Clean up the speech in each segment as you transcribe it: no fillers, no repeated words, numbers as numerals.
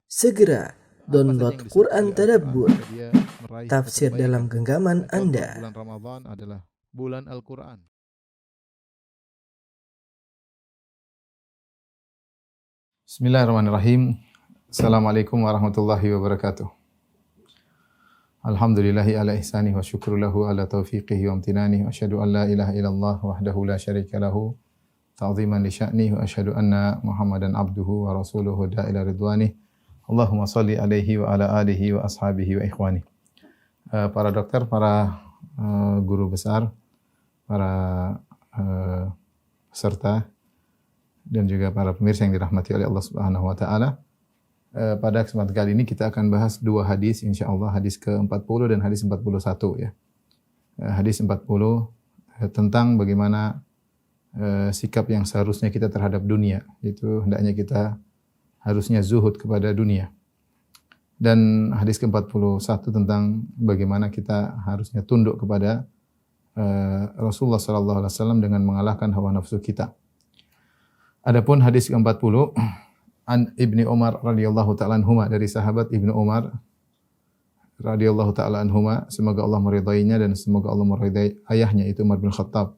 Segera download Quran Tadabbur, dia meraih tafsir kebaikan. dalam genggaman Contoh, Anda. bulan Ramadan adalah bulan Al-Quran. Bismillahirrahmanirrahim. Assalamualaikum warahmatullahi wabarakatuh. Alhamdulillahi ala ihsanih wa syukru lahu ala taufiqihi wa amtinanihi wa asyhadu an la ilaha illallah wahdahu la syarika lahu ta'ziman li sya'nihi wa asyhadu anna Muhammadan abduhu wa rasuluhu da'ila ridwanih. Allahumma salli alaihi wa ala alihi wa ashabihi wa ikhwani. Para dokter, para guru besar, para peserta dan juga para pemirsa yang dirahmati oleh Allah Subhanahu wa taala. Pada kesempatan kali ini kita akan bahas dua hadis insyaallah, hadis ke-40 dan hadis 41 ya. Hadis 40 tentang bagaimana sikap yang seharusnya kita terhadap dunia, yaitu hendaknya kita harusnya zuhud kepada dunia. Dan hadis ke-41 tentang bagaimana kita harusnya tunduk kepada Rasulullah sallallahu alaihi wasallam dengan mengalahkan hawa nafsu kita. Adapun hadis ke-40 an Ibni Umar radhiyallahu ta'ala anhuma, dari sahabat Ibnu Umar radhiyallahu ta'ala anhuma, semoga Allah meridainya dan semoga Allah meridai ayahnya, itu Umar bin Khattab.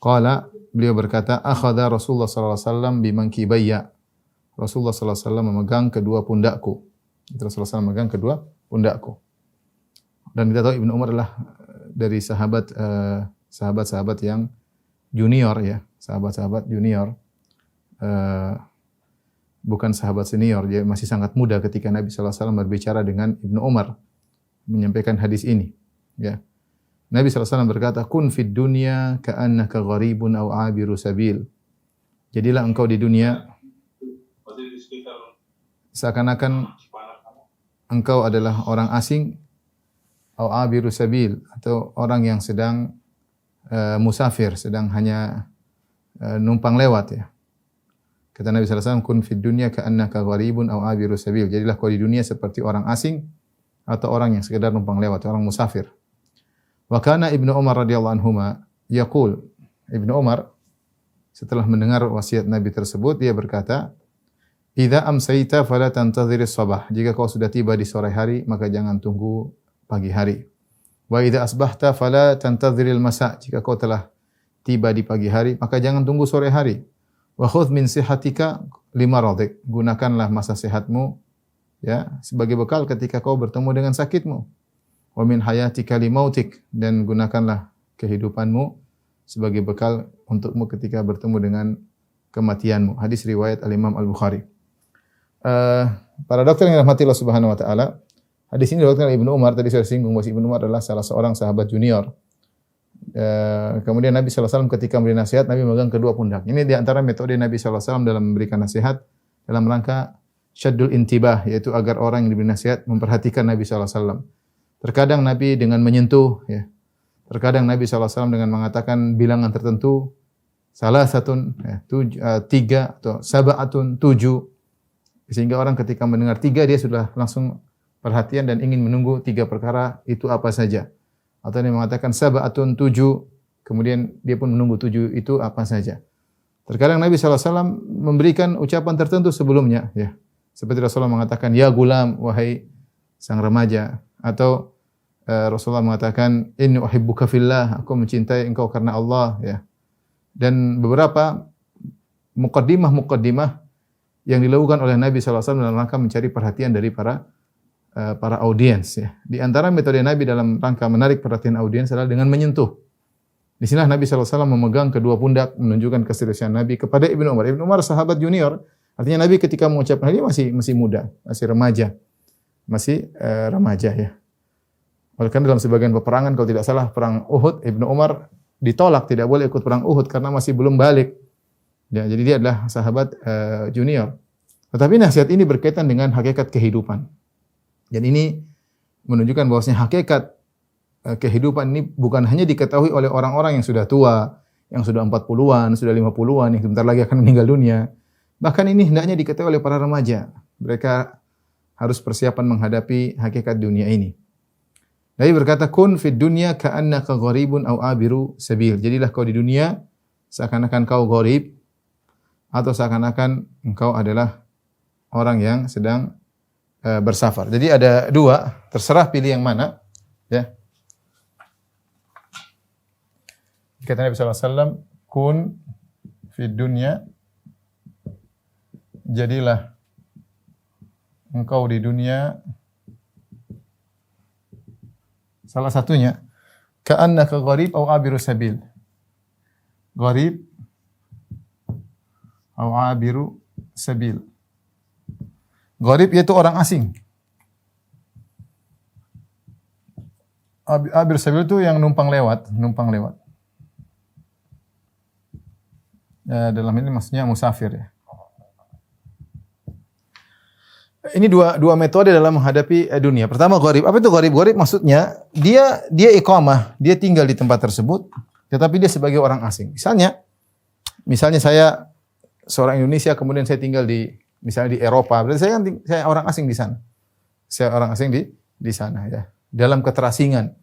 Qala, beliau berkata, akhadha Rasulullah sallallahu alaihi wasallam bimankibayya. Rasulullah sallallahu alaihi wasallam memegang kedua pundakku. Itu Rasulullah SAW memegang kedua pundakku. Dan kita tahu Ibnu Umar adalah dari sahabat-sahabat yang junior ya, sahabat-sahabat junior. Bukan sahabat senior, dia masih sangat muda ketika Nabi sallallahu alaihi wasallam berbicara dengan Ibnu Umar menyampaikan hadis ini, ya. Nabi sallallahu alaihi wasallam berkata, "Kun fid dunya ka'annaka gharibun aw 'abiru sabil." Jadilah engkau di dunia seakan-akan engkau adalah orang asing, aw 'abiru sabil, atau orang yang sedang musafir, sedang hanya numpang lewat ya. Kata Nabi sallallahu alaihi wasallam, kun fid dunya ka'annaka gharibun aw 'abiru sabil. Jadilah kau di dunia seperti orang asing atau orang yang sekedar numpang lewat, orang musafir. Wa kana Ibnu Umar radhiyallahu anhuma yaqul. Ibnu Umar setelah mendengar wasiat Nabi tersebut, dia berkata, "Idza amsayta fala tantadhiris sabah." Jika kau sudah tiba di sore hari, maka jangan tunggu pagi hari. Wa idza asbahta fala tantadhiril masa. Jika kau telah tiba di pagi hari, maka jangan tunggu sore hari. Wa khudh min sihatika limaradik. Gunakanlah masa sehatmu ya sebagai bekal ketika kau bertemu dengan sakitmu. Wa min hayatika limautik, dan gunakanlah kehidupanmu sebagai bekal untukmu ketika bertemu dengan kematianmu. Hadis riwayat Al-Imam Al-Bukhari. Para dokter yang dirahmati Allah Subhanahu wa taala, hadis ini diriwayatkan oleh Ibnu Umar. Tadi saya singgung bahwa Ibnu Umar adalah salah seorang sahabat junior. Kemudian Nabi sallallahu alaihi wasallam ketika memberi nasihat, Nabi memegang kedua pundak. Ini di antara metode Nabi sallallahu alaihi wasallam dalam memberikan nasihat dalam rangka syaddul intibah, yaitu agar orang yang diberi nasihat memperhatikan Nabi sallallahu alaihi wasallam. Terkadang Nabi dengan menyentuh ya. Terkadang Nabi sallallahu alaihi wasallam dengan mengatakan bilangan tertentu, salasatun ya, 3 atau sab'atun 7. Sehingga orang ketika mendengar 3 dia sudah langsung perhatian dan ingin menunggu 3 perkara itu apa saja. Atau dia mengatakan sab'atun 7, kemudian dia pun menunggu 7 itu apa saja. Terkadang Nabi sallallahu alaihi wasallam memberikan ucapan tertentu sebelumnya ya. Seperti Rasulullah mengatakan ya gulam, wahai sang remaja, atau Rasulullah mengatakan inni uhibbuka fillah, aku mencintai engkau karena Allah ya. Dan beberapa muqaddimah yang dilakukan oleh Nabi sallallahu alaihi wasallam dalam rangka mencari perhatian dari para audiens ya. Di antara metode Nabi dalam rangka menarik perhatian audiens adalah dengan menyentuh. Di sinilah Nabi sallallahu alaihi wasallam memegang kedua pundak menunjukkan keseriusan Nabi kepada Ibnu Umar. Ibnu Umar sahabat junior, artinya Nabi ketika mengucapkan ini masih muda, masih remaja ya. Oleh karena dalam sebagian peperangan, kalau tidak salah perang Uhud, Ibnu Umar ditolak tidak boleh ikut perang Uhud karena masih belum balik. Ya, jadi dia adalah sahabat junior. Tetapi nasihat ini berkaitan dengan hakikat kehidupan. Dan ini menunjukkan bahwasanya hakikat kehidupan ini bukan hanya diketahui oleh orang-orang yang sudah tua, yang sudah 40-an, sudah 50-an, yang sebentar lagi akan meninggal dunia. Bahkan ini hendaknya diketahui oleh para remaja. Mereka harus persiapan menghadapi hakikat dunia ini. Nabi berkata, kun fid dunya ka'annaka gharibun aw abiru sabil. Jadilah kau di dunia seakan-akan kau gharib atau seakan-akan engkau adalah orang yang sedang bersafar. Jadi ada dua, terserah pilih yang mana. Ya. Kata Nabi SAW, kun fid dunya, jadilah engkau di dunia, salah satunya, ka'annaka gharib au abiru sabil. Gharib au abiru sabil. Gharib yaitu orang asing. Abir sabil itu yang numpang lewat. Ya, dalam ini maksudnya musafir ya. Ini dua metode dalam menghadapi dunia. Pertama gharib. Apa itu gharib? Gharib maksudnya dia iqamah, dia tinggal di tempat tersebut, tetapi dia sebagai orang asing. Misalnya saya seorang Indonesia, kemudian saya tinggal misalnya di Eropa, berarti saya orang asing di sana. Saya orang asing di sana ya. Dalam keterasingan.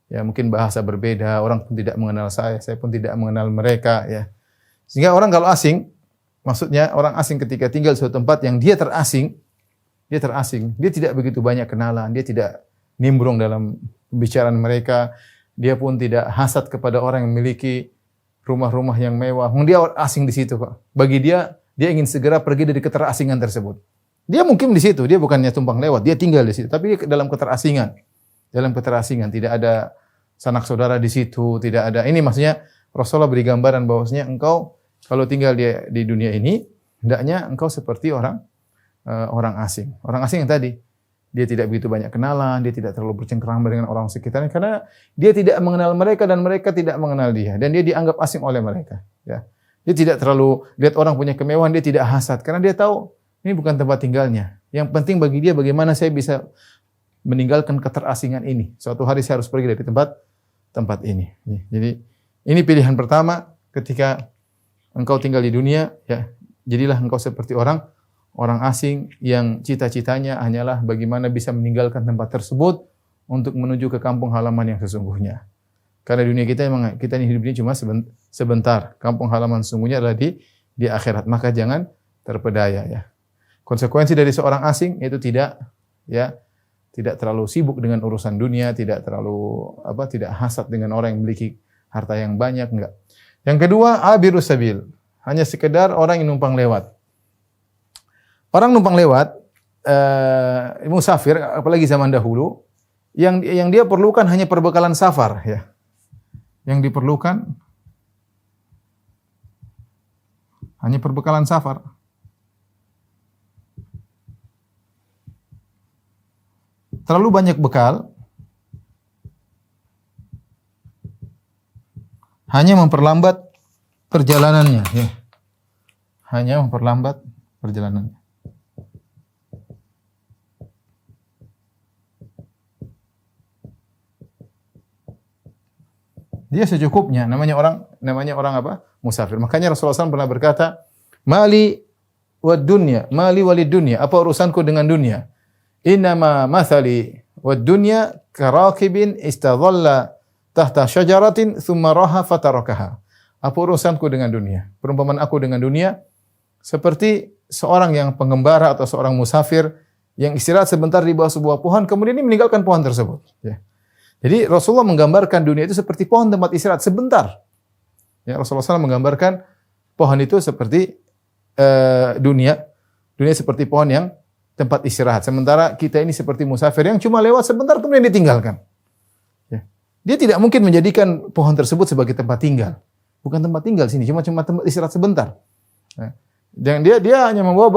Ya, mungkin bahasa berbeda, orang pun tidak mengenal saya pun tidak mengenal mereka ya. Sehingga orang kalau asing, maksudnya orang asing ketika tinggal di suatu tempat yang dia terasing, dia tidak begitu banyak kenalan, dia tidak nimbrung dalam pembicaraan mereka, dia pun tidak hasad kepada orang yang memiliki rumah-rumah yang mewah. Dia asing di situ, Pak. Bagi dia ingin segera pergi dari keterasingan tersebut. Dia mungkin di situ, dia bukannya tumpang lewat, dia tinggal di situ, tapi dia dalam keterasingan. Tidak ada sanak saudara di situ, tidak ada. Ini maksudnya Rasulullah beri gambaran bahwasanya engkau kalau tinggal di dunia ini, hendaknya engkau seperti orang asing. Orang asing yang tadi, dia tidak begitu banyak kenalan, dia tidak terlalu bercengkerama dengan orang sekitarnya karena dia tidak mengenal mereka dan mereka tidak mengenal dia dan dia dianggap asing oleh mereka, ya. Dia tidak terlalu lihat orang punya kemewahan, dia tidak hasad karena dia tahu ini bukan tempat tinggalnya. Yang penting bagi dia bagaimana saya bisa meninggalkan keterasingan ini. Suatu hari saya harus pergi dari tempat ini. Jadi ini pilihan pertama ketika engkau tinggal di dunia, ya. Jadilah engkau seperti orang asing yang cita-citanya hanyalah bagaimana bisa meninggalkan tempat tersebut untuk menuju ke kampung halaman yang sesungguhnya. Karena dunia kita memang kita ini hidup ini cuma sebentar. Kampung halaman sesungguhnya adalah di akhirat. Maka jangan terpedaya ya. Konsekuensi dari seorang asing itu tidak terlalu sibuk dengan urusan dunia, tidak hasad dengan orang yang memiliki harta yang banyak, enggak. Yang kedua, abirus sabil. Hanya sekedar orang yang numpang lewat. Orang numpang lewat, musafir, apalagi zaman dahulu, yang dia perlukan hanya perbekalan safar, ya. Yang diperlukan hanya perbekalan safar. Terlalu banyak bekal, hanya memperlambat perjalanannya, ya. Hanya memperlambat perjalanannya. Dia secukupnya, namanya orang apa? Musafir. Makanya Rasulullah SAW pernah berkata, mali walid dunya. Apa urusanku dengan dunia? Innama mathali wad dunya karakibin istadhalla tahta syajaratin thumma raha fatarakaha. Apa urusanku dengan dunia? Perumpamaan aku dengan dunia seperti seorang yang pengembara atau seorang musafir yang istirahat sebentar di bawah sebuah pohon kemudian ini meninggalkan pohon tersebut, ya. Jadi Rasulullah menggambarkan dunia itu seperti pohon tempat istirahat sebentar. Ya, Rasulullah SAW menggambarkan pohon itu seperti dunia seperti pohon yang tempat istirahat. Sementara kita ini seperti musafir yang cuma lewat sebentar kemudian ditinggalkan. Ya. Dia tidak mungkin menjadikan pohon tersebut sebagai tempat tinggal. Bukan tempat tinggal sini, cuma tempat istirahat sebentar. Ya. Dan dia hanya membawa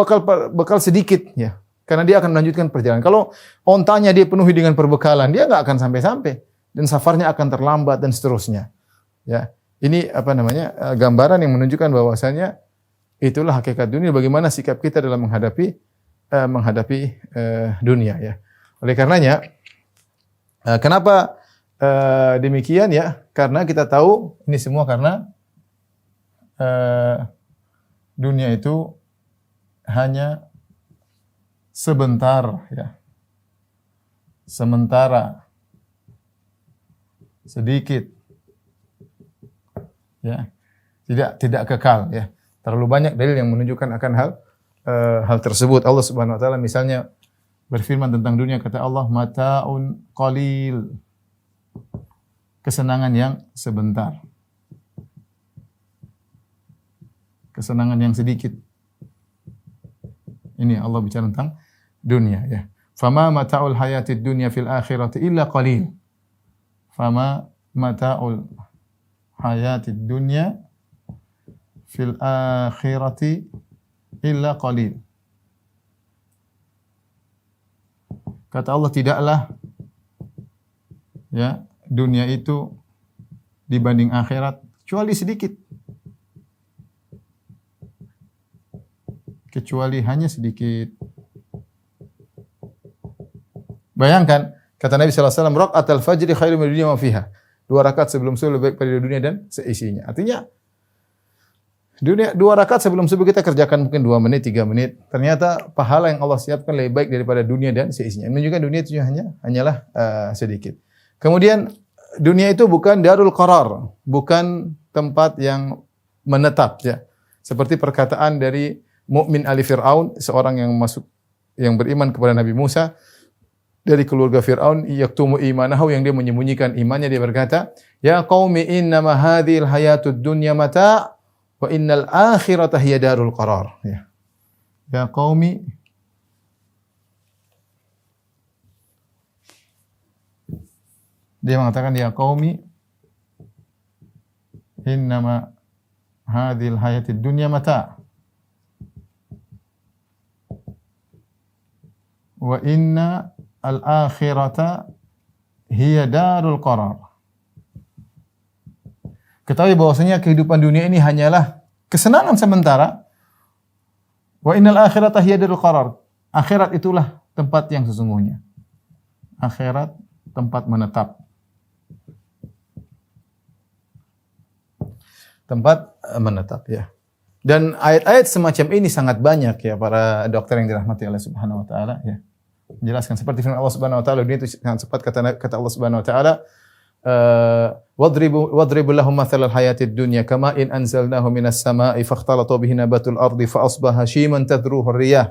bekal sedikit, ya. Karena dia akan melanjutkan perjalanan. Kalau ontanya dia penuhi dengan perbekalan, dia nggak akan sampai-sampai dan safarnya akan terlambat dan seterusnya. Ya, ini gambaran yang menunjukkan bahwasanya itulah hakikat dunia. Bagaimana sikap kita dalam menghadapi dunia. Ya, oleh karenanya, kenapa demikian ya? Karena kita tahu ini semua karena dunia itu hanya sebentar, ya. Sementara, sedikit, ya, tidak kekal, ya. Terlalu banyak dalil yang menunjukkan akan hal tersebut. Allah Subhanahu Wa Taala misalnya berfirman tentang dunia, kata Allah, mata'un qalil. Kesenangan yang sebentar. Kesenangan yang sedikit. Ini Allah bicara tentang dunia, ya. Fama mata'ul hayatid dunya fil akhirati illa qalil. Fama mata'ul hayatid dunya fil akhirati illa qalil. Kata Allah, tidaklah ya dunia itu dibanding akhirat kecuali sedikit. Kecuali hanya sedikit. Bayangkan, kata Nabi sallallahu alaihi wasallam, raka'atul fajri khairum minad dunya wa fiha. 2 rakaat sebelum subuh lebih baik pada dunia dan seisinya. Artinya dunia 2 rakaat sebelum subuh kita kerjakan mungkin 2 menit, 3 menit. Ternyata pahala yang Allah siapkan lebih baik daripada dunia dan seisinya. Menunjukkan dunia itu hanyalah sedikit. Kemudian dunia itu bukan darul qarar, bukan tempat yang menetap, ya. Seperti perkataan dari mukmin ali Fir'aun, seorang yang beriman kepada Nabi Musa dari keluarga Fir'aun, yaktumu imanahu, yang dia menyembunyikan imannya. Dia berkata, ya qaumi innama hadhil hayatud dunya mata' wa innal akhirata hiya darul qarar. Ya. Ya qaumi, dia mengatakan, ya qaumi innama hadhil hayatid dunya mata' wa inna al-akhirata hiya darul qarar. Ketahui bahwasanya kehidupan dunia ini hanyalah kesenangan sementara. Wa innal akhirata hiya darul qarar. Akhirat itulah tempat yang sesungguhnya. Akhirat tempat menetap. Tempat menetap, ya. Dan ayat-ayat semacam ini sangat banyak, ya, para dokter yang dirahmati Allah Subhanahu wa taala, ya. Menjelaskan seperti firman Allah Subhanahu wa taala, dunia itu sangat cepat, kata Allah Subhanahu wa taala, wadribu lahum mathalal hayatid dunya kama in anzalnahu minas samaa'i fakhtalata bihi nabatul ardi fa asbaha hashiman tadruhu riyah.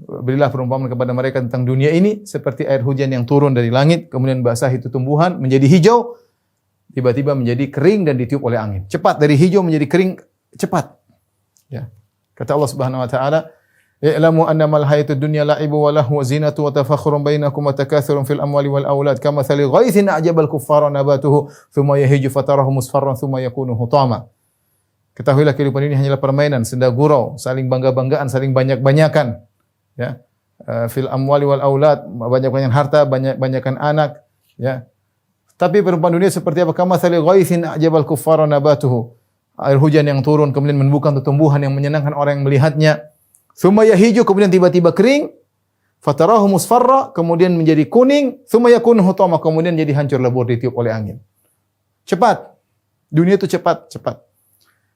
Berilah perumpamaan kepada mereka tentang dunia ini seperti air hujan yang turun dari langit, kemudian basah itu tumbuhan menjadi hijau, tiba-tiba menjadi kering dan ditiup oleh angin. Cepat, dari hijau menjadi kering cepat. Ya. Kata Allah Subhanahu wa taala, "I'lamu annamal hayatud dunya la'ibu wa lahu wa zinatu wa tafakhurun bainakum wa takathurun fil amwali wal aulad kamathali ghaithin a'jabal kuffara nabatuhu thumma yahiju fatarahu musfarran thumma yakunu hutama." Ketahuilah kehidupan ini hanyalah permainan, senda gurau, saling bangga-banggaan, saling banyak-banyakan. Ya. Fil amwali wal aulad, banyak-banyakan harta, banyak-banyakan anak, ya. Tapi perumpamaan dunia seperti apa? Kamathali ghaithin a'jabal kuffara nabatuhu. Air hujan yang turun kemudian menumbuhkan tumbuhan yang menyenangkan orang yang melihatnya. Thumma yahiju, kemudian tiba-tiba kering. Fatarahu musfarra, kemudian menjadi kuning. Thumma yakunu hutama, kemudian jadi hancur lebur ditiup oleh angin. Cepat. Dunia itu cepat.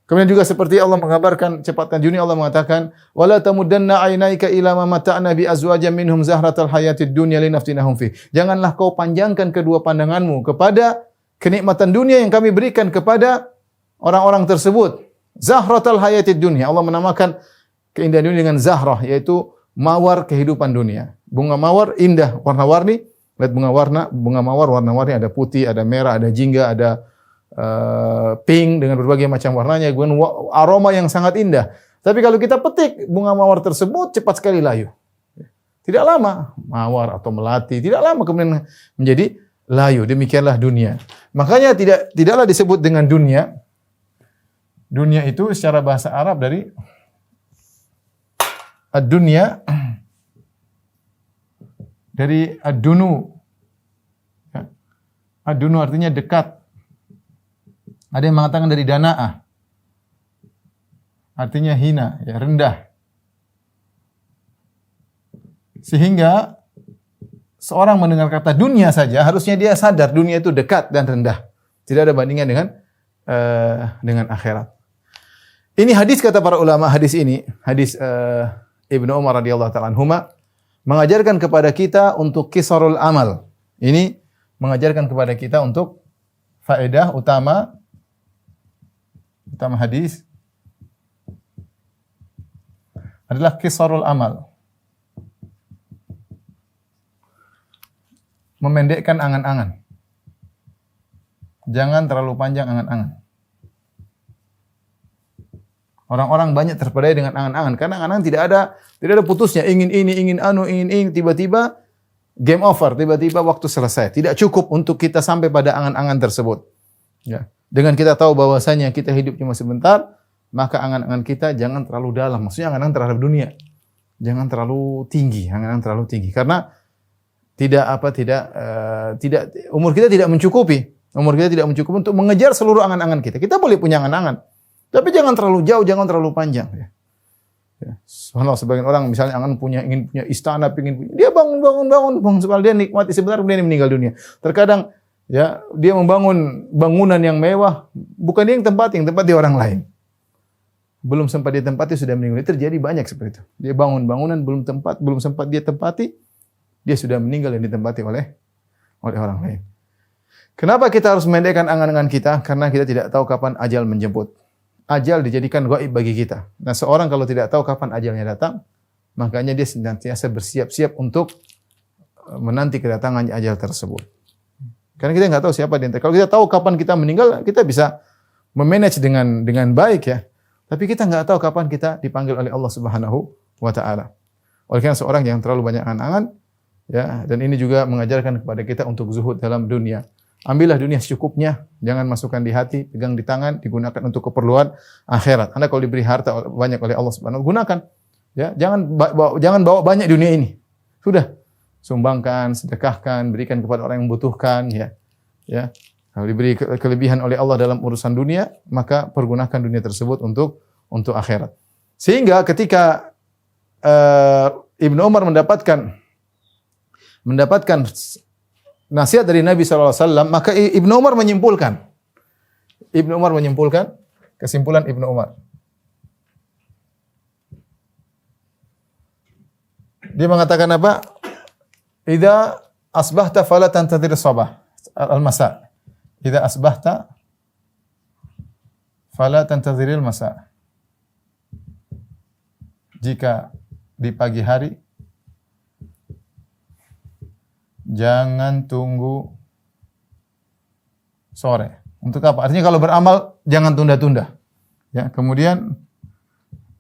Kemudian juga seperti Allah mengabarkan cepatnya dunia, Allah mengatakan, "Wala tamuddanna 'ainaika ila ma mata'na bi azwajin minhum zahratal hayatid dunya linaftinahum fi." Janganlah kau panjangkan kedua pandanganmu kepada kenikmatan dunia yang kami berikan kepada orang-orang tersebut. Zahratal hayatid dunya. Allah menamakan keindahan dunia dengan zahrah, yaitu mawar kehidupan dunia. Bunga mawar indah, warna-warni. Lihat bunga mawar warna-warni, ada putih, ada merah, ada jingga, ada pink dengan berbagai macam warnanya, dengan aroma yang sangat indah. Tapi kalau kita petik bunga mawar tersebut, cepat sekali layu. Tidak lama, mawar atau melati, tidak lama kemudian menjadi layu. Demikianlah dunia. Makanya tidaklah disebut dengan dunia. Dunia itu secara bahasa Arab dari ad-dunya, dari ad-dunu. Ad-dunu artinya dekat. Ada yang mengatakan dari dana'ah, artinya hina, ya, rendah. Sehingga seorang mendengar kata dunia saja, harusnya dia sadar dunia itu dekat dan rendah. Tidak ada bandingan dengan akhirat. Ini hadis, kata para ulama, hadis ini, hadis Ibnu Umar radhiyallahu ta'ala anhuma, mengajarkan kepada kita untuk qisarul amal. Ini mengajarkan kepada kita untuk faedah utama hadis adalah qisarul amal. memendekkan angan-angan. Jangan terlalu panjang angan-angan. Orang-orang banyak terpedaya dengan angan-angan karena angan-angan tidak ada putusnya. Ingin ini, ingin ini, tiba-tiba game over, tiba-tiba waktu selesai. Tidak cukup untuk kita sampai pada angan-angan tersebut. Ya. Dengan kita tahu bahwasanya kita hidup cuma sebentar, maka angan-angan kita jangan terlalu dalam. Maksudnya angan-angan terhadap dunia. Jangan terlalu tinggi, angan-angan terlalu tinggi karena tidak umur kita tidak mencukupi. Umur kita tidak mencukupi untuk mengejar seluruh angan-angan kita. Kita boleh punya angan-angan, tapi jangan terlalu jauh, jangan terlalu panjang. Ya. Subhanallah, sebagian orang misalnya ingin punya istana, dia bangun, supaya dia nikmati sebentar kemudian dia meninggal dunia. Terkadang ya dia membangun bangunan yang mewah, bukan dia yang tempati orang lain. Belum sempat dia tempati sudah meninggal. Terjadi banyak seperti itu. Dia bangun bangunan belum sempat dia tempati, dia sudah meninggal dan ditempati oleh orang lain. Kenapa kita harus memendekkan angan-angan kita? Karena kita tidak tahu kapan ajal menjemput. Ajal dijadikan gaib bagi kita. Nah, seorang kalau tidak tahu kapan ajalnya datang, makanya dia senantiasa bersiap-siap untuk menanti kedatangan ajal tersebut. Karena kita nggak tahu siapa di antara. Kalau kita tahu kapan kita meninggal, kita bisa memanage dengan baik ya. Tapi kita nggak tahu kapan kita dipanggil oleh Allah Subhanahu wa taala. Oleh karena seorang yang terlalu banyak angan-angan ya, dan ini juga mengajarkan kepada kita untuk zuhud dalam dunia. Ambillah dunia secukupnya, jangan masukkan di hati, pegang di tangan, digunakan untuk keperluan akhirat. Anda kalau diberi harta banyak oleh Allah Subhanahu wa taala, gunakan. Ya, jangan bawa banyak dunia ini. Sudah, sumbangkan, sedekahkan, berikan kepada orang yang membutuhkan ya. Ya. Kalau diberi kelebihan oleh Allah dalam urusan dunia, maka pergunakan dunia tersebut untuk akhirat. Sehingga ketika Ibnu Umar mendapatkan nasihat dari Nabi SAW, maka Ibnu Umar menyimpulkan. Kesimpulan Ibnu Umar. Dia mengatakan apa? Idza asbahta fala tantadhir sabah al-masa. Idza asbahta fala tantadhiril masa. Jika di pagi hari jangan tunggu sore. Untuk apa? Artinya kalau beramal jangan tunda-tunda. Ya, kemudian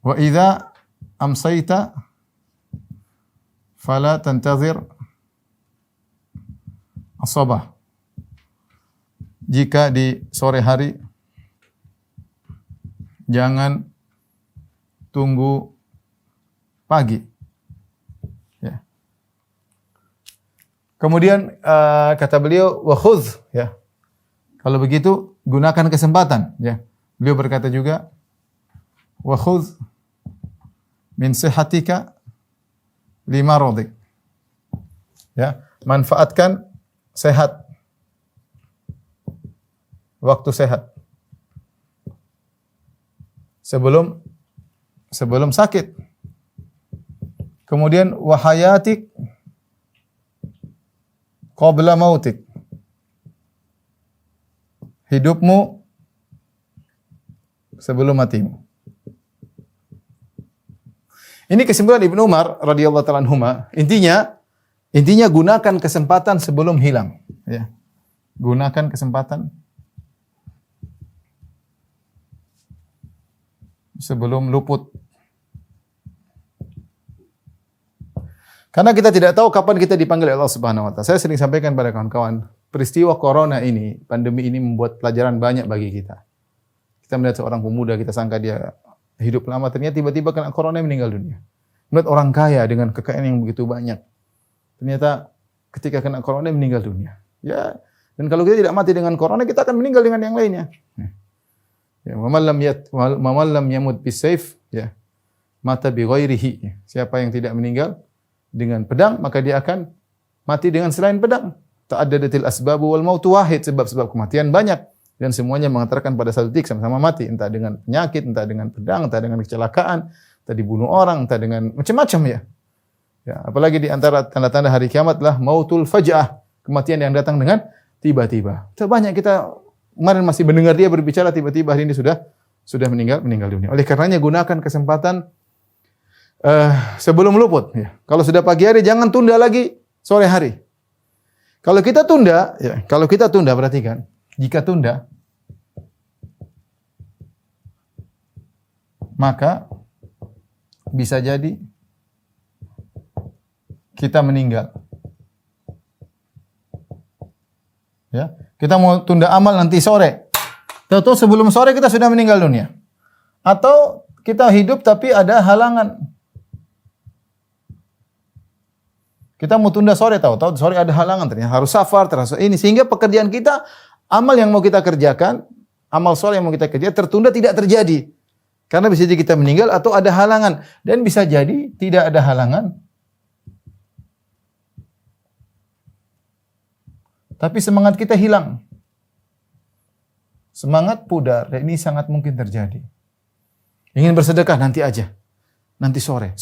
wa idza amsayta fala tantazir as-sabah. Jika di sore hari jangan tunggu pagi. Ya. Kemudian kata beliau wa khudh ya. Kalau begitu gunakan kesempatan ya. Beliau berkata juga wa khudh min sihhatika lima rodik. Ya, manfaatkan sehat. Waktu sehat. Sebelum sakit. Kemudian wahayatik qabla mautik. Hidupmu sebelum matimu. Ini kesimpulan Ibnu Umar radhiyallahu ta'ala anhuma. Intinya gunakan kesempatan sebelum hilang, ya. Gunakan kesempatan sebelum luput. Karena kita tidak tahu kapan kita dipanggil Allah Subhanahu wa taala. Saya sering sampaikan pada kawan-kawan, peristiwa corona ini, pandemi ini membuat pelajaran banyak bagi kita. Kita melihat seorang pemuda, kita sangka dia hidup lama, ternyata tiba-tiba kena corona meninggal dunia. Melihat orang kaya dengan kekayaan yang begitu banyak, ternyata ketika kena corona meninggal dunia. Ya, dan kalau kita tidak mati dengan corona, kita akan meninggal dengan yang lainnya. Ya, man lam yamut bisayf, ya, mata bi ghairihi. Siapa yang tidak meninggal dengan pedang, maka dia akan mati dengan selain pedang. Ta'addadatil asbabu wal mautu wahid. Sebab-sebab kematian banyak dan semuanya mengantarkan pada satu titik, sama-sama mati, entah dengan penyakit, entah dengan pedang, entah dengan kecelakaan, entah dibunuh orang, entah dengan macam-macam ya. Ya, apalagi di antara tanda-tanda hari kiamat adalah mautul faj'ah, kematian yang datang dengan tiba-tiba. Banyak kita kemarin masih mendengar dia berbicara, tiba-tiba hari ini sudah meninggal dunia. Oleh karenanya gunakan kesempatan sebelum luput ya. Kalau sudah pagi hari jangan tunda lagi sore hari. Kalau kita tunda, ya, kalau kita tunda, perhatikan, jika tunda, maka bisa jadi kita meninggal. Ya, kita mau tunda amal nanti sore. Tahu-tahu sebelum sore kita sudah meninggal dunia. Atau kita hidup tapi ada halangan. Kita mau tunda sore, tahu sore ada halangan, ternyata harus safar, terasa ini, sehingga pekerjaan kita, amal yang mau kita kerjakan, amal soleh yang mau kita kerjakan tertunda, tidak terjadi. Karena bisa jadi kita meninggal atau ada halangan, dan bisa jadi tidak ada halangan, tapi semangat kita hilang. Semangat pudar, dan ini sangat mungkin terjadi. Ingin bersedekah nanti aja, nanti sore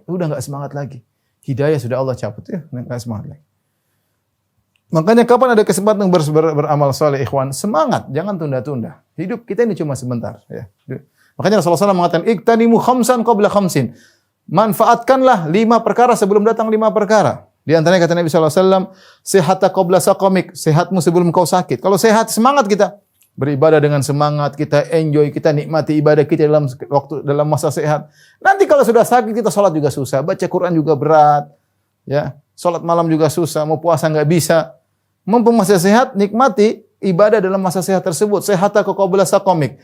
udah nggak semangat lagi. Hidayah sudah Allah cabut, ya, nggak semangat lagi. Makanya kapan ada kesempatan beramal soleh, ikhwan, semangat, jangan tunda-tunda. Hidup kita ini cuma sebentar. Ya. Makanya Rasulullah SAW mengatakan, iktanimu khamsan qabla khamsin. Manfaatkanlah 5 perkara sebelum datang 5 perkara. Di antaranya kata Nabi SAW, sehata qabla saqamik, sehatmu sebelum kau sakit. Kalau sehat, semangat kita. Beribadah dengan semangat, kita enjoy, kita nikmati ibadah kita dalam masa sehat. Nanti kalau sudah sakit, kita sholat juga susah, baca Quran juga berat, ya, sholat malam juga susah, mau puasa nggak bisa. Mumpung masih sehat, nikmati ibadah dalam masa sehat tersebut. Sehataka qabla saqamik,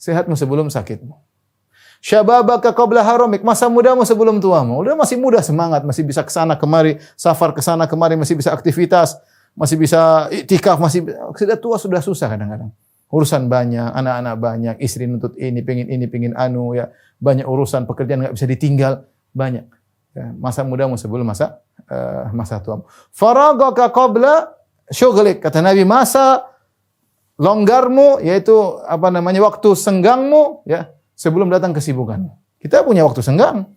sehatmu sebelum sakitmu. Syababaka qabla haramik, masa mudamu sebelum tuamu. Udah masih muda, semangat, masih bisa kesana kemari, safar kesana kemari, masih bisa aktivitas. Masih bisa iktikaf, masih sudah tua, sudah susah kadang-kadang. Urusan banyak, anak-anak banyak, istri nuntut ini, pengin anu, ya. Banyak urusan, pekerjaan enggak bisa ditinggal, banyak. Ya, masa mudamu sebelum masa tuamu. Faragaka qabla syughlik, kata Nabi, masa longgarmu, yaitu waktu senggangmu, ya, sebelum datang kesibukanmu. Kita punya waktu senggang.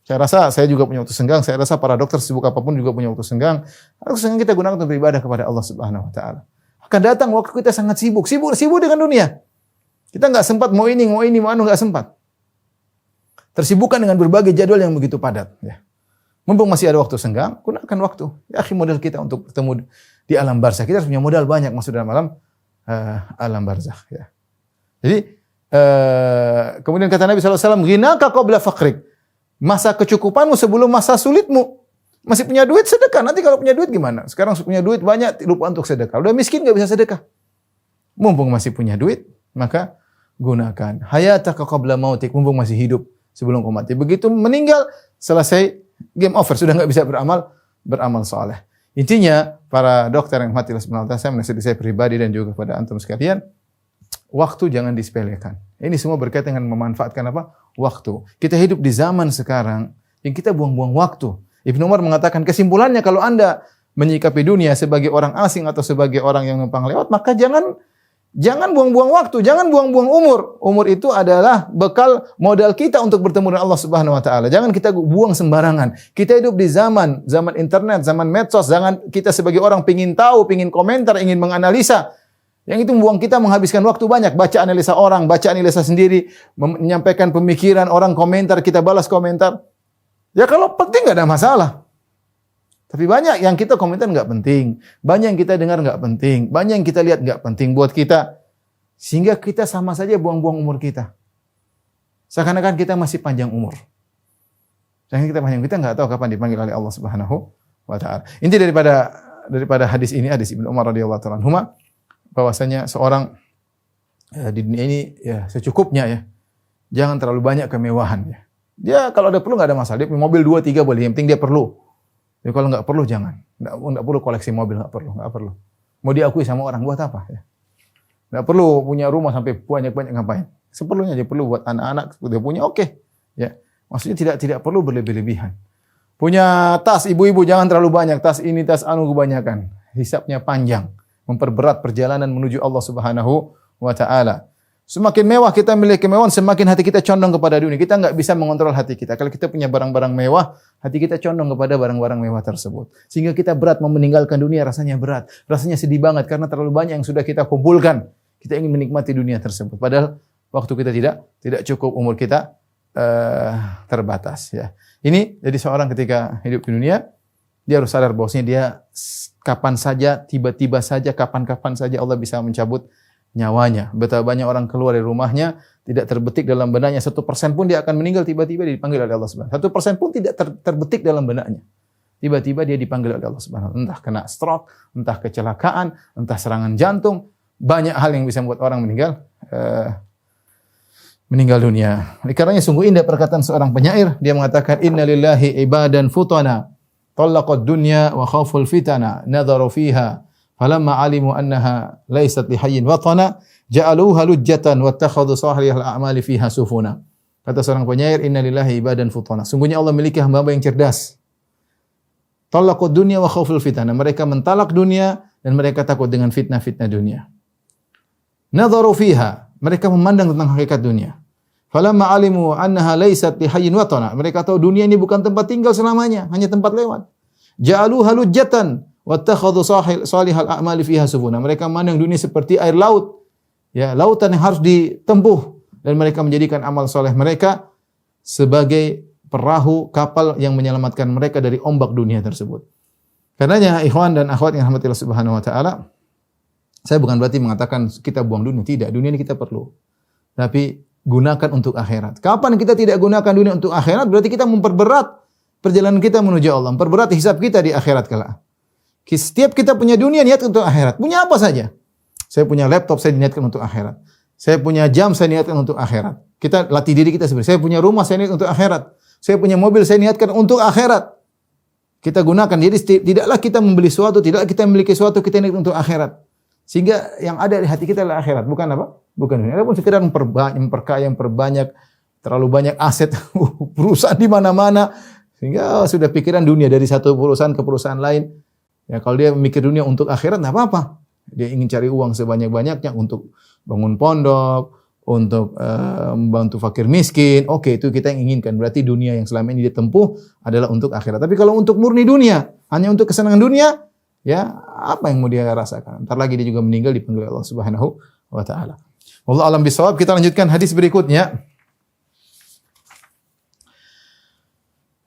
Saya rasa saya juga punya waktu senggang. Saya rasa para dokter sibuk apapun juga punya waktu senggang. Waktu senggang kita gunakan untuk beribadah kepada Allah Subhanahu wa taala. Akan datang waktu kita sangat sibuk dengan dunia. Kita enggak sempat mau enggak sempat. Tersibukkan dengan berbagai jadwal yang begitu padat, ya. Mumpung masih ada waktu senggang, gunakan waktu. Ya, akhi, modal kita untuk bertemu di alam barzakh. Kita harus punya modal banyak masuk dalam alam barzakh, ya. Jadi kemudian kata Nabi sallallahu alaihi wasallam, "Ghinaka qabla faqrik." Masa kecukupanmu sebelum masa sulitmu. Masih punya duit, sedekah. Nanti kalau punya duit gimana? Sekarang punya duit banyak, lupa untuk sedekah. Udah miskin nggak bisa sedekah. Mumpung masih punya duit, maka gunakan. Hayataka qabla mautik, mumpung masih hidup sebelum kau mati. Begitu meninggal, selesai, game over. Sudah nggak bisa beramal soleh. Intinya, para dokter yang mati Allah, saya menasihati saya pribadi dan juga kepada antum sekalian, waktu jangan disepelekan. Ini semua berkaitan dengan memanfaatkan waktu. Kita hidup di zaman sekarang yang kita buang-buang waktu. Ibnu Umar mengatakan kesimpulannya kalau Anda menyikapi dunia sebagai orang asing atau sebagai orang yang numpang lewat, maka jangan buang-buang waktu, jangan buang-buang umur. Umur itu adalah bekal modal kita untuk bertemu dengan Allah Subhanahu wa taala. Jangan kita buang sembarangan. Kita hidup di zaman internet, zaman medsos, jangan kita sebagai orang pengin tahu, pengin komentar, ingin menganalisa. Yang itu membuang kita menghabiskan waktu banyak. Baca analisa orang, baca analisa sendiri, menyampaikan pemikiran, orang komentar, kita balas komentar. Ya kalau penting nggak ada masalah. Tapi banyak yang kita komentar nggak penting. Banyak yang kita dengar nggak penting. Banyak yang kita lihat nggak penting buat kita. Sehingga kita sama saja buang-buang umur kita. Seakan-akan kita masih panjang umur. Kita nggak tahu kapan dipanggil oleh Allah Subhanahu wa taala. Inti daripada hadis ini, hadis Ibnu Umar radhiyallahu ta'ala anhuma, bahwasanya seorang di dunia ini ya secukupnya, ya. Jangan terlalu banyak kemewahan, ya. Dia kalau ada perlu enggak ada masalah. Dia punya mobil 2 3 boleh, yang penting dia perlu. Jadi kalau enggak perlu jangan. Enggak perlu koleksi mobil, enggak perlu. Mau diakui sama orang buat apa, ya. Enggak perlu punya rumah sampai banyak-banyak, ngapain? Seperlunya dia perlu buat anak-anak, udah punya oke. Ya. Maksudnya tidak perlu berlebih-lebihan. Punya tas ibu-ibu jangan terlalu banyak, tas ini tas anu kebanyakan. Hisabnya panjang. Memperberat perjalanan menuju Allah Subhanahu wa taala. Semakin mewah kita memiliki kemewahan, semakin hati kita condong kepada dunia. Kita enggak bisa mengontrol hati kita. Kalau kita punya barang-barang mewah, hati kita condong kepada barang-barang mewah tersebut. Sehingga kita berat meninggalkan dunia, rasanya berat. Rasanya sedih banget karena terlalu banyak yang sudah kita kumpulkan. Kita ingin menikmati dunia tersebut. Padahal waktu kita tidak cukup, umur kita terbatas, ya. Ini jadi seorang ketika hidup di dunia, dia harus sadar bahwasanya dia kapan saja, tiba-tiba saja, kapan-kapan saja Allah bisa mencabut nyawanya. Betapa banyak orang keluar dari rumahnya, tidak terbetik dalam benaknya 1% pun dia akan meninggal, tiba-tiba dipanggil oleh Allah Subhanahu. 1% pun tidak terbetik dalam benaknya. Tiba-tiba dia dipanggil oleh Allah Subhanahu. Entah kena stroke, entah kecelakaan, entah serangan jantung, banyak hal yang bisa membuat orang meninggal dunia. Oleh karenanya sungguh indah perkataan seorang penyair, dia mengatakan innalillahi ibadan futana talaqad dunya wa khaful fitana nadharu fiha falamma alimu annaha laysat lihayyin watana ja'aluha lujjatan wattakhadhu salihal a'mali fiha sufuna. Kata seorang penyair, innalillahi ibadan futana. Sungguhnya Allah memiliki hamba-hamba yang cerdas. Talaqad dunya wa khaful fitana. Mereka mentalak dunia dan mereka takut dengan fitnah-fitnah dunia. Nadharu fiha. Mereka memandang tentang hakikat dunia. Falamma alimu annaha laysat lihayyin watana. Mereka tahu dunia ini bukan tempat tinggal selamanya, hanya tempat lewat. Ja'aluha lujjatan wattakhadhu salihal a'mali fiha sufuna. Mereka memandang dunia seperti air laut. Ya, lautan yang harus ditempuh dan mereka menjadikan amal soleh mereka sebagai perahu kapal yang menyelamatkan mereka dari ombak dunia tersebut. Karenanya ikhwan dan akhwat yang rahmatillah subhanahu wa ta'ala, saya bukan berarti mengatakan kita buang dunia, tidak. Dunia ini kita perlu. Tapi gunakan untuk akhirat. Kapan kita tidak gunakan dunia untuk akhirat, berarti kita memperberat perjalanan kita menuju Allah, memperberat hisab kita di akhirat kelak. Setiap kita punya dunia niat untuk akhirat. Punya apa saja? Saya punya laptop, saya niatkan untuk akhirat. Saya punya jam, saya niatkan untuk akhirat. Kita latih diri kita sebenarnya. Saya punya rumah, saya niatkan untuk akhirat. Saya punya mobil, saya niatkan untuk akhirat. Kita gunakan. Jadi tidaklah kita membeli sesuatu, tidaklah kita memiliki sesuatu, kita niatkan untuk akhirat. Sehingga yang ada di hati kita adalah akhirat, bukan apa? Bukan dunia. Adapun sekedar memperkaya, memperbanyak, terlalu banyak aset, perusahaan di mana-mana, sehingga sudah pikiran dunia dari satu perusahaan ke perusahaan lain. Ya kalau dia mikir dunia untuk akhirat, enggak apa-apa. Dia ingin cari uang sebanyak-banyaknya untuk bangun pondok, untuk membantu fakir miskin. Oke, itu kita yang inginkan. Berarti dunia yang selama ini dia tempuh adalah untuk akhirat. Tapi kalau untuk murni dunia, hanya untuk kesenangan dunia, ya apa yang mau dia rasakan? Entar lagi dia juga meninggal dipanggil Allah Subhanahu wa taala. Wallahu alam bisawab. Kita lanjutkan hadis berikutnya.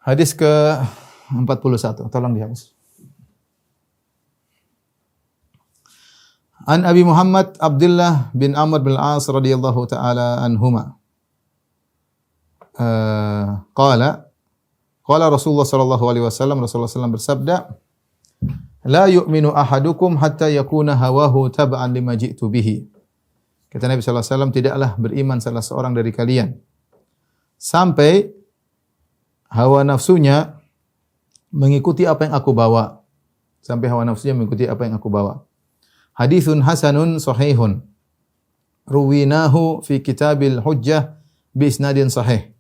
Hadis ke-41. Tolong dihapus. An Abi Muhammad Abdullah bin Amr bin Al-As radhiyallahu taala anhuma. Qala Rasulullah sallallahu alaihi wasallam, Rasulullah sallallahu bersabda, la yu'minu ahadukum hatta yakuna hawahu tab'an lima ji'tu bihi. Kata Nabi sallallahu alaihi wasallam, tidaklah beriman salah seorang dari kalian sampai hawa nafsunya mengikuti apa yang aku bawa. Sampai hawa nafsunya mengikuti apa yang aku bawa. Hadithun hasanun sahihun. Ruwinahu fi kitabil hujjah bi isnadin sahih.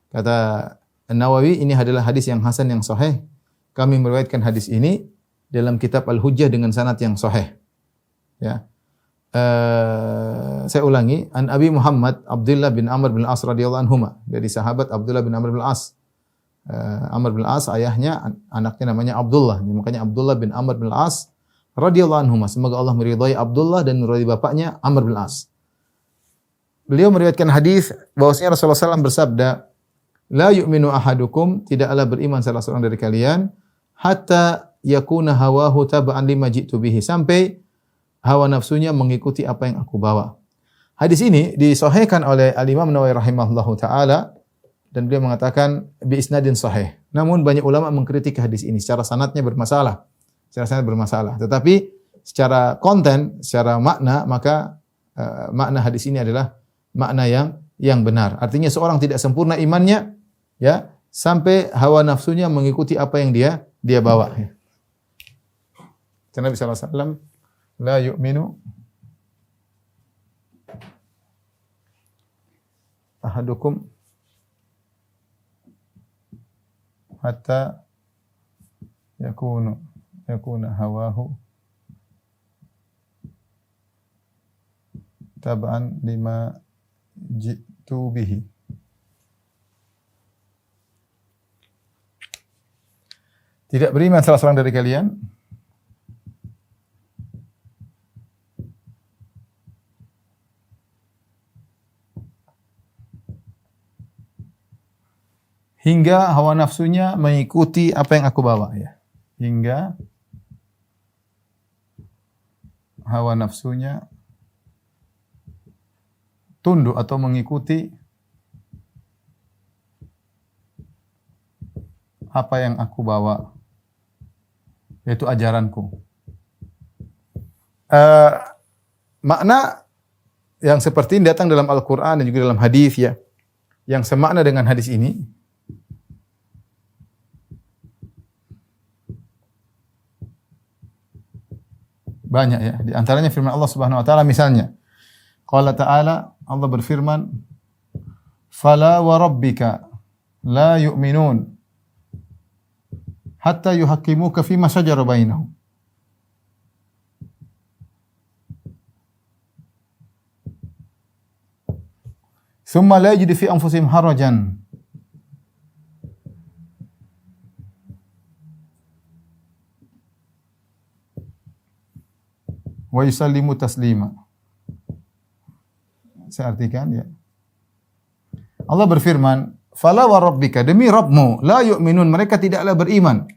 Kata An-Nawawi, ini adalah hadis yang hasan yang sahih. Kami meriwayatkan hadis ini dalam kitab Al-Hujjah dengan sanad yang sahih. Ya. Saya ulangi, An Abi Muhammad Abdullah bin Amr bin Al-As radhiyallahu anhuma, dari sahabat Abdullah bin Amr bin Al-As. Amr bin Al-As ayahnya, anaknya namanya Abdullah. Makanya Abdullah bin Amr bin Al-As radhiyallahu anhuma. Semoga Allah meridhai Abdullah dan meridhai bapaknya Amr bin Al-As. Beliau meriwayatkan hadis bahwasanya Rasulullah SAW bersabda, la yu'minu ahadukum, tidaklah beriman salah seorang dari kalian hatta yakuna hawahu tab'an lima ji'tu bihi, sampai hawa nafsunya mengikuti apa yang aku bawa. Hadis ini disahihkan oleh Al-Imam Nawawi rahimahullahu taala dan beliau mengatakan bi isnadin sahih. Namun banyak ulama mengkritik hadis ini, secara sanadnya bermasalah. Secara sanad bermasalah. Tetapi secara konten, secara makna, maka makna hadis ini adalah makna yang benar. Artinya seorang tidak sempurna imannya, ya, sampai hawa nafsunya mengikuti apa yang dia bawa. Nabi sallallahu alaihi wasallam, la yu'minu ahadukum hatta yakuna hawahu tab'an lima ji'tu bihi. Tidak beriman salah seorang dari kalian hingga hawa nafsunya mengikuti apa yang aku bawa, ya. Hingga hawa nafsunya, tunduk atau mengikuti apa yang aku bawa, yaitu ajaranku. Makna yang seperti ini datang dalam Al-Quran dan juga dalam hadis ya, yang semakna dengan hadis ini. Banyak ya, di antaranya firman Allah Subhanahu wa taala misalnya. Qala ta'ala, Allah berfirman, "Fala wa rabbika la yu'minun hatta yuhaqqimuka fima shajara bainahum." Thumma la yajidu fi anfusihim harajan wa yusallimu taslima. Saya artikan ya. Allah berfirman, "Fala wa rabbika," demi Rabbmu, la yu'minun, mereka tidaklah beriman.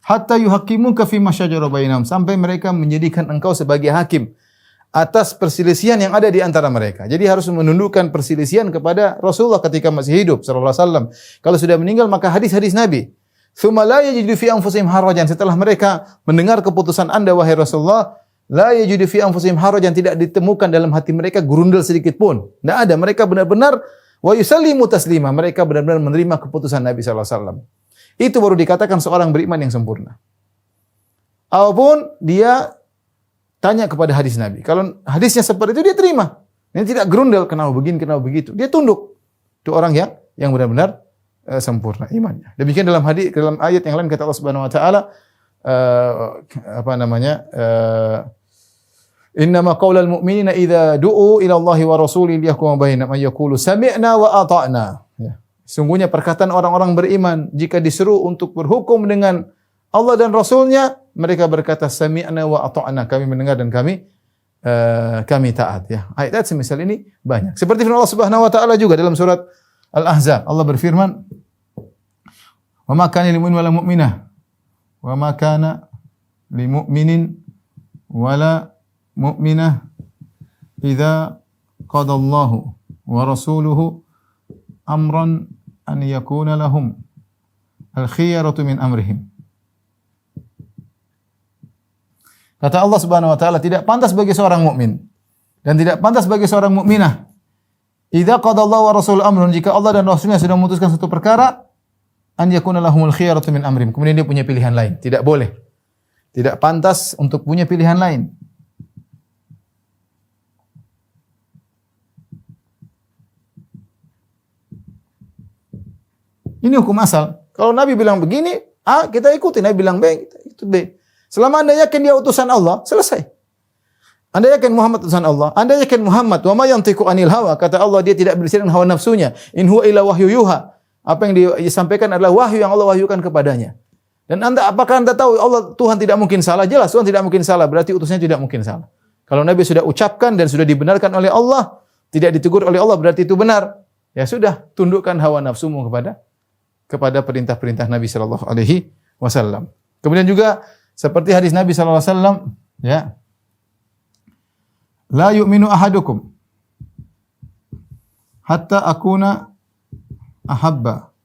Hatta yuhaqqimuka fi ma syajara bainahum, sampai mereka menjadikan engkau sebagai hakim atas perselisihan yang ada di antara mereka. Jadi harus menundukkan perselisihan kepada Rasulullah ketika masih hidup sallallahu alaihi wasallam. Kalau sudah meninggal maka hadis-hadis Nabi. Tsumma la yajidu fi anfusihim harajan, setelah mereka mendengar keputusan Anda wahai Rasulullah, la yajidu fi anfusihim harajan, tidak ditemukan dalam hati mereka gurundel sedikit pun. Tidak ada, mereka benar-benar wa yusallimu taslima, mereka benar-benar menerima keputusan Nabi sallallahu alaihi wasallam. Itu baru dikatakan seorang beriman yang sempurna. Apapun dia tanya kepada hadis Nabi. Kalau hadisnya seperti itu dia terima. Dia tidak gerundel, kenapa begini, kenapa begitu. Dia tunduk. Itu orang yang benar-benar sempurna imannya. Demikian dalam hadis, dalam ayat yang lain kata Allah Subhanahu wa taala, innama qaulal mu'minina idza du'u ila Allahi wa rasulihi liyahkuma bainahum ay yaqulu sami'na wa ata'na. Ya. Sungguhnya perkataan orang-orang beriman jika disuruh untuk berhukum dengan Allah dan Rasulnya, mereka berkata sami'na wa ata'na, kami mendengar dan kami taat ya. Ayat semisal ini banyak. Seperti firman Allah Subhanahu wa taala juga dalam surat Al-Ahzab. Allah berfirman, "Wa ma kana lil mu'min wala mu'minah wa ma kana lil mu'minin wala mu'minah idza qada Allahu wa rasuluhu amran an yakuna lahum al-khiyaratu min amrihim." Kata Allah Subhanahu wa taala, tidak pantas bagi seorang mukmin dan tidak pantas bagi seorang mukminah idza qadallahu wa rasuluhu amrun, jika Allah dan Rasulnya sudah memutuskan satu perkara, an yakuna lahumul khiyaratu min amrihim, kemudian dia punya pilihan lain. Tidak boleh. Tidak pantas untuk punya pilihan lain. Ini hukum asal. Kalau Nabi bilang begini, A, kita ikuti. Nabi bilang B, kita ikut B. Selama Anda yakin dia utusan Allah, selesai. Anda yakin Muhammad utusan Allah, Anda yakin Muhammad wa ma yantiqu anil hawa, kata Allah dia tidak berbicara dengan hawa nafsunya. In huwa illa wahyu yuha. Apa yang disampaikan adalah wahyu yang Allah wahyukan kepadanya. Dan apakah Anda tahu Allah Tuhan tidak mungkin salah? Jelas Tuhan tidak mungkin salah, berarti utusnya tidak mungkin salah. Kalau Nabi sudah ucapkan dan sudah dibenarkan oleh Allah, tidak ditegur oleh Allah, berarti itu benar. Ya sudah, tundukkan hawa nafsumu kepada perintah-perintah Nabi sallallahu alaihi wasallam. Kemudian juga seperti hadis Nabi sallallahu alaihi wasallam, ya. La yu'minu ahadukum hatta akuna ahabba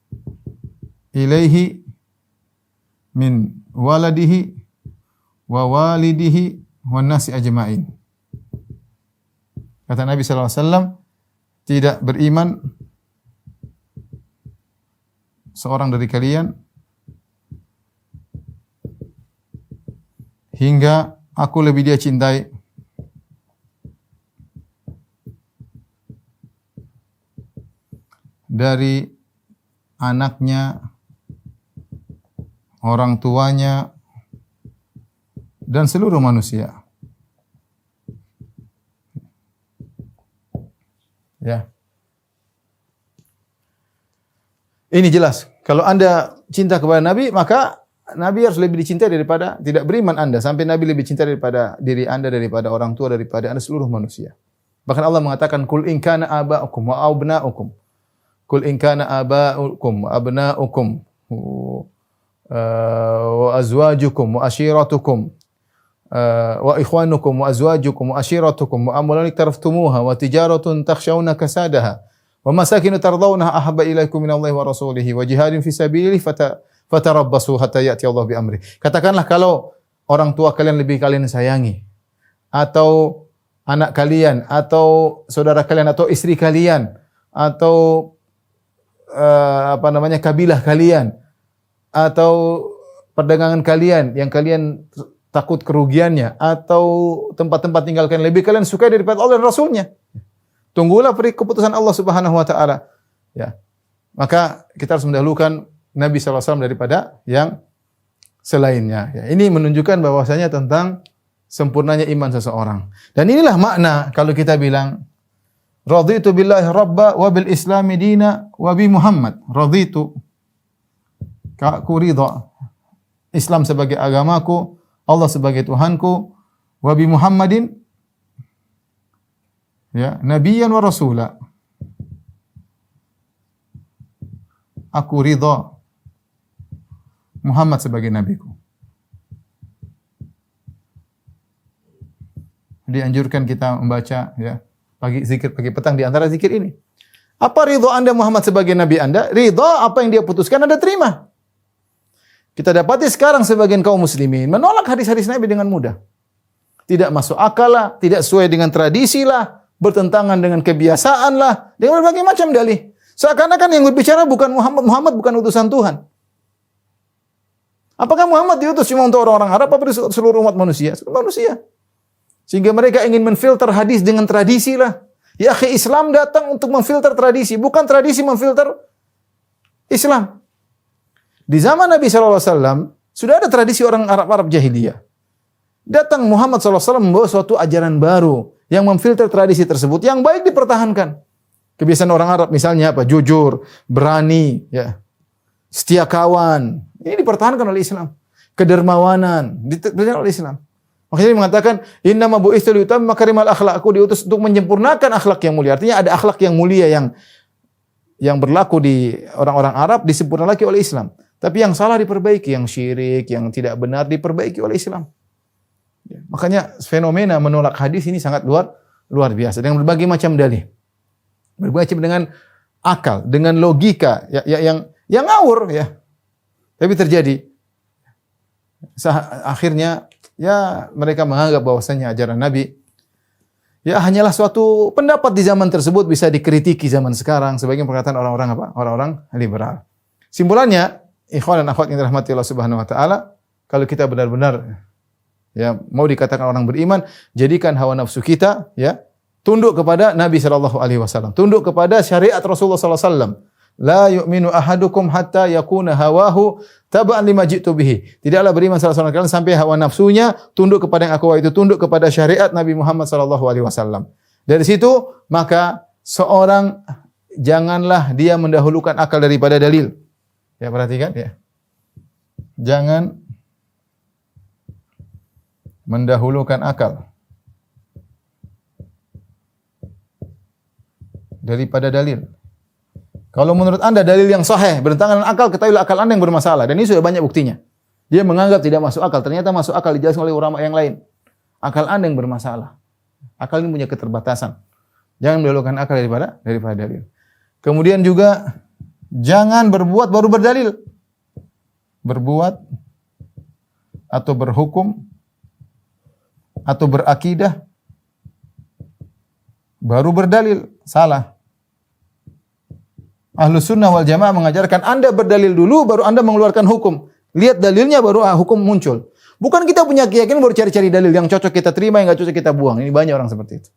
ilaihi min waladihi wa walidihi wan nasi ajma'in. Kata Nabi sallallahu alaihi wasallam, tidak beriman seorang dari kalian hingga aku lebih dia cintai dari anaknya, orang tuanya, dan seluruh manusia. Ya. Ini jelas. Kalau Anda cinta kepada Nabi, maka Nabi harus lebih dicintai daripada tidak beriman Anda. Sampai Nabi lebih cinta daripada diri Anda, daripada orang tua, daripada Anda seluruh manusia. Bahkan Allah mengatakan, "Qul in kana aba'ukum wa abna'ukum." Qul in kana aba'ukum wa abna'ukum wa azwajukum wa ashiratukum wa ikhwanukum wa azwajukum wa ashiratukum wa amwalun iktaraftumuha wa tijaratun takhshawna kasadaha wa masakinu tardawnaha ahabba ilaikum minallahi wa rasulihi wa jihadin fi sabilihi fatarabbasu hatta ya'ti Allah bi amri. Katakanlah kalau orang tua kalian lebih kalian sayangi, atau anak kalian, atau saudara kalian, atau istri kalian, atau kabilah kalian, atau perdagangan kalian yang kalian takut kerugiannya, atau tempat-tempat tinggal kalian lebih kalian sukai daripada Allah dan Rasulnya, tunggulah keputusan Allah Subhanahu wa taala. Ya. Maka kita harus mendahulukan Nabi SAW daripada yang selainnya. Ya. Ini menunjukkan bahwasanya tentang sempurnanya iman seseorang. Dan inilah makna kalau kita bilang raditu billahi rabba wa bil islami dina wa bi Muhammad. Raditu, aku ridha Islam sebagai agamaku, Allah sebagai Tuhanku, wa bi Muhammadin, ya, nabiyyan wa rasula. Aku ridha Muhammad sebagai nabiku. Dianjurkan kita membaca, ya, zikir pagi petang di antara zikir ini. Apa ridha Anda Muhammad sebagai nabi Anda? Ridha apa yang dia putuskan Anda terima. Kita dapati sekarang sebagian kaum muslimin menolak hadis-hadis Nabi dengan mudah. Tidak masuk akal lah, tidak sesuai dengan tradisi lah, bertentangan dengan kebiasaan lah, dengan berbagai macam dalih. Seakan-akan yang berbicara bukan Muhammad, Muhammad bukan utusan Tuhan. Apakah Muhammad diutus cuma untuk orang-orang Arab atau seluruh umat manusia? Seluruh manusia. Sehingga mereka ingin menfilter hadis dengan tradisi lah. Ya akhi, Islam datang untuk memfilter tradisi, bukan tradisi memfilter Islam. Di zaman Nabi SAW, sudah ada tradisi orang Arab jahiliyah. Datang Muhammad SAW membawa suatu ajaran baru yang memfilter tradisi tersebut. Yang baik dipertahankan. Kebiasaan orang Arab misalnya apa? Jujur, berani, ya, setia kawan. Ini dipertahankan oleh Islam. Kedermawanan, dipertahankan oleh Islam. Makanya dia mengatakan, innama bu'itsu liutamma makarimal akhlaq. Aku diutus untuk menyempurnakan akhlak yang mulia. Artinya ada akhlak yang mulia yang berlaku di orang-orang Arab disempurnakan lagi oleh Islam. Tapi yang salah diperbaiki, yang syirik, yang tidak benar diperbaiki oleh Islam. Ya, makanya fenomena menolak hadis ini sangat luar biasa dengan berbagai macam dalih. Berbagai macam dengan akal, dengan logika yang ngawur, ya. Tapi terjadi. Akhirnya ya mereka menganggap bahwasanya ajaran Nabi ya hanyalah suatu pendapat di zaman tersebut, bisa dikritiki zaman sekarang sebagai perkataan orang-orang apa? Orang-orang liberal. Simpulannya, ikhwan dan akhwat yang dirahmati Allah Subhanahu wa taala, kalau kita benar-benar ya mau dikatakan orang beriman, jadikan hawa nafsu kita, ya, tunduk kepada Nabi sallallahu alaihi wasallam, tunduk kepada syariat Rasulullah sallallahu alaihi wasallam. La yu'minu ahadukum hatta yakuna hawahu taba'an lima ji'tu bihi. Tidaklah beriman salah seorang kalian sampai hawa nafsunya tunduk kepada yang aku itu, tunduk kepada syariat Nabi Muhammad sallallahu alaihi wasallam. Dari situ maka seorang janganlah dia mendahulukan akal daripada dalil. Ya, perhatikan, ya. Jangan mendahulukan akal daripada dalil. Kalau menurut Anda dalil yang sahih bertentangan dengan akal, ketahuilah akal Anda yang bermasalah. Dan ini sudah banyak buktinya. Dia menganggap tidak masuk akal, ternyata masuk akal, dijelaskan oleh ulama yang lain. Akal Anda yang bermasalah. Akal ini punya keterbatasan. Jangan mendahulukan akal daripada dalil. Kemudian juga jangan berbuat baru berdalil. Berbuat atau berhukum atau berakidah baru berdalil, salah. Ahlus sunnah wal jamaah mengajarkan Anda berdalil dulu, baru Anda mengeluarkan hukum. Lihat dalilnya, baru hukum muncul. Bukan kita punya keyakinan baru cari-cari dalil yang cocok kita terima, yang nggak cocok kita buang. Ini banyak orang seperti itu.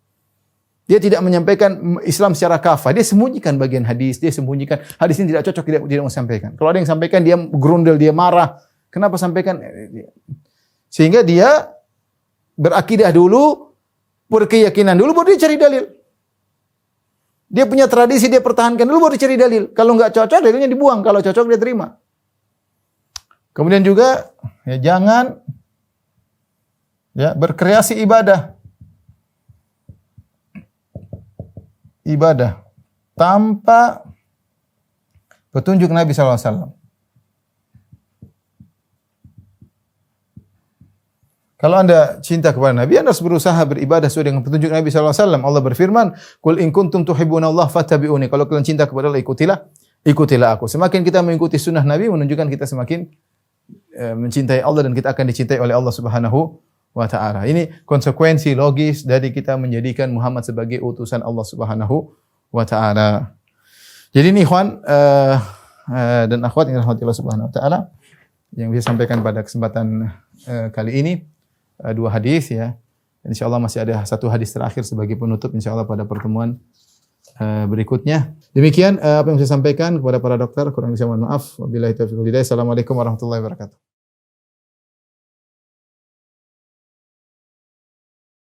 Dia tidak menyampaikan Islam secara kafah. Dia sembunyikan bagian hadis. Dia sembunyikan hadis ini tidak cocok, tidak mau sampaikan. Kalau ada yang sampaikan, dia gerundel, dia marah. Kenapa sampaikan? Sehingga dia berakidah dulu, berkeyakinan dulu, baru dia cari dalil. Dia punya tradisi, dia pertahankan dulu, baru cari dalil. Kalau nggak cocok, dalilnya dibuang. Kalau cocok, dia terima. Kemudian juga, ya, jangan ya berkreasi ibadah. Ibadah tanpa petunjuk Nabi SAW. Kalau Anda cinta kepada Nabi, Anda harus berusaha beribadah sesuai dengan petunjuk Nabi sallallahu alaihi wasallam. Allah berfirman, "Qul in kuntum tuhibbunallaha fattabi'uni." Kalau kalian cinta kepada Allah, ikutilah aku. Semakin kita mengikuti sunnah Nabi menunjukkan kita semakin mencintai Allah dan kita akan dicintai oleh Allah Subhanahu wa taala. Ini konsekuensi logis dari kita menjadikan Muhammad sebagai utusan Allah Subhanahu wa taala. Jadi ini ikhwan dan akhwat yang dirahmati Allah Subhanahu wa taala yang bisa sampaikan pada kesempatan kali ini dua hadis ya. Insyaallah masih ada satu hadis terakhir sebagai penutup insyaallah pada pertemuan berikutnya. Demikian apa yang saya sampaikan kepada para dokter, kurang bisa mohon maaf. Wabillahi taufiq wal hidayah. Assalamualaikum warahmatullahi wabarakatuh.